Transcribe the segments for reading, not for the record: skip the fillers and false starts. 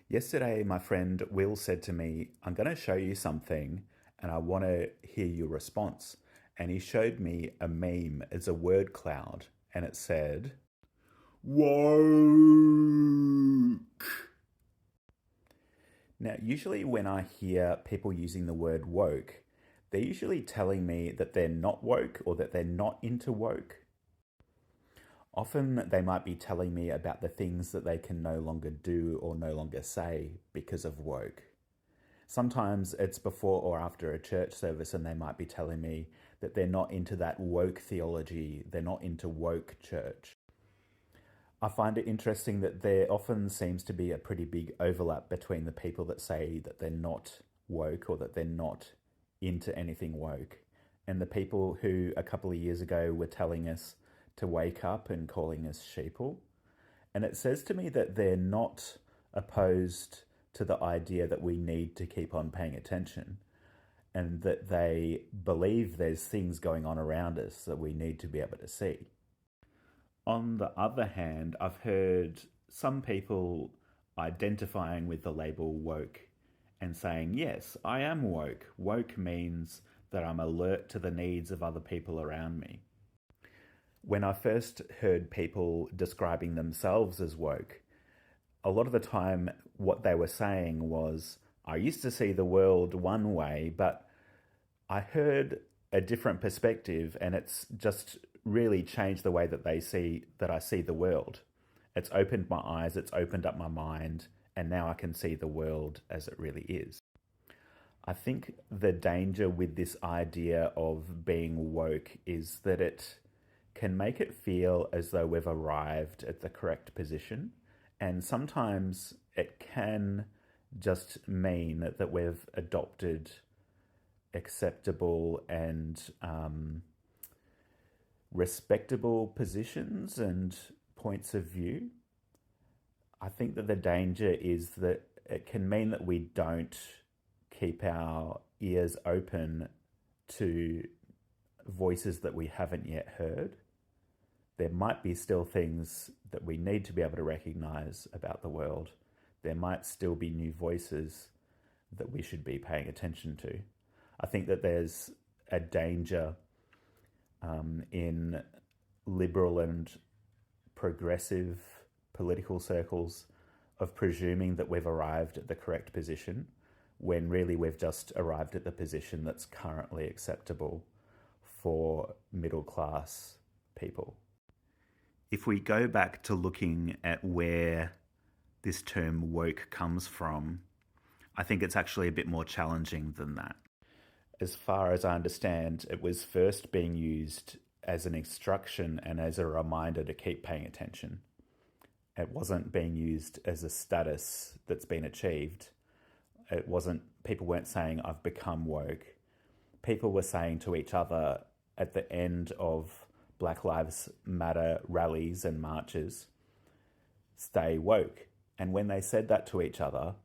Yesterday, my friend Will said to me, I'm going to show you something and I want to hear your response. And he showed me a meme as a word cloud and it said, woke. Now, usually when I hear people using the word woke, they're usually telling me that they're not woke or that they're not into woke. Often they might be telling me about the things that they can no longer do or no longer say because of woke. Sometimes it's before or after a church service and they might be telling me that they're not into that woke theology, they're not into woke church. I find it interesting that there often seems to be a pretty big overlap between the people that say that they're not woke or that they're not into anything woke and the people who a couple of years ago were telling us to wake up and calling us sheeple. And it says to me that they're not opposed to the idea that we need to keep on paying attention and that they believe there's things going on around us that we need to be able to see. On the other hand, I've heard some people identifying with the label woke and saying, yes, I am woke. Woke means that I'm alert to the needs of other people around me. When I first heard people describing themselves as woke, a lot of the time what they were saying was, I used to see the world one way, but I heard a different perspective and it's just really changed the way that I see the world. It's opened my eyes, it's opened up my mind, and now I can see the world as it really is. I think the danger with this idea of being woke is that it can make it feel as though we've arrived at the correct position. And sometimes it can just mean that we've adopted acceptable and respectable positions and points of view. I think that the danger is that it can mean that we don't keep our ears open to voices that we haven't yet heard. There might be still things that we need to be able to recognize about the world. There might still be new voices that we should be paying attention to. I think that there's a danger in liberal and progressive political circles of presuming that we've arrived at the correct position when really we've just arrived at the position that's currently acceptable for middle class people. If we go back to looking at where this term woke comes from, I think it's actually a bit more challenging than that. As far as I understand, it was first being used as an instruction and as a reminder to keep paying attention. It wasn't being used as a status that's been achieved. People weren't saying, I've become woke. People were saying to each other at the end of Black Lives Matter rallies and marches, stay woke. And when they said that to each other,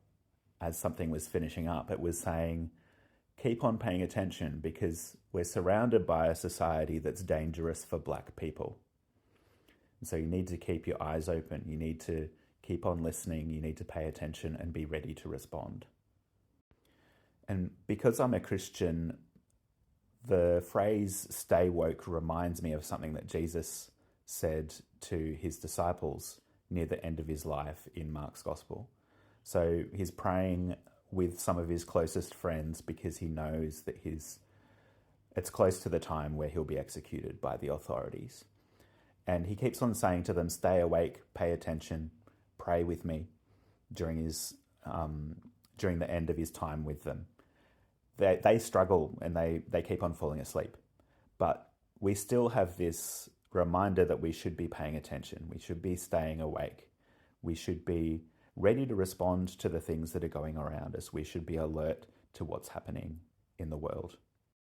as something was finishing up, it was saying, keep on paying attention because we're surrounded by a society that's dangerous for Black people. And so you need to keep your eyes open. You need to keep on listening. You need to pay attention and be ready to respond. And because I'm a Christian, the phrase stay woke reminds me of something that Jesus said to his disciples near the end of his life in Mark's Gospel. So he's praying with some of his closest friends because he knows that it's close to the time where he'll be executed by the authorities. And he keeps on saying to them, stay awake, pay attention, pray with me during the end of his time with them. They struggle and they keep on falling asleep. But we still have this reminder that we should be paying attention. We should be staying awake. We should be ready to respond to the things that are going around us. We should be alert to what's happening in the world.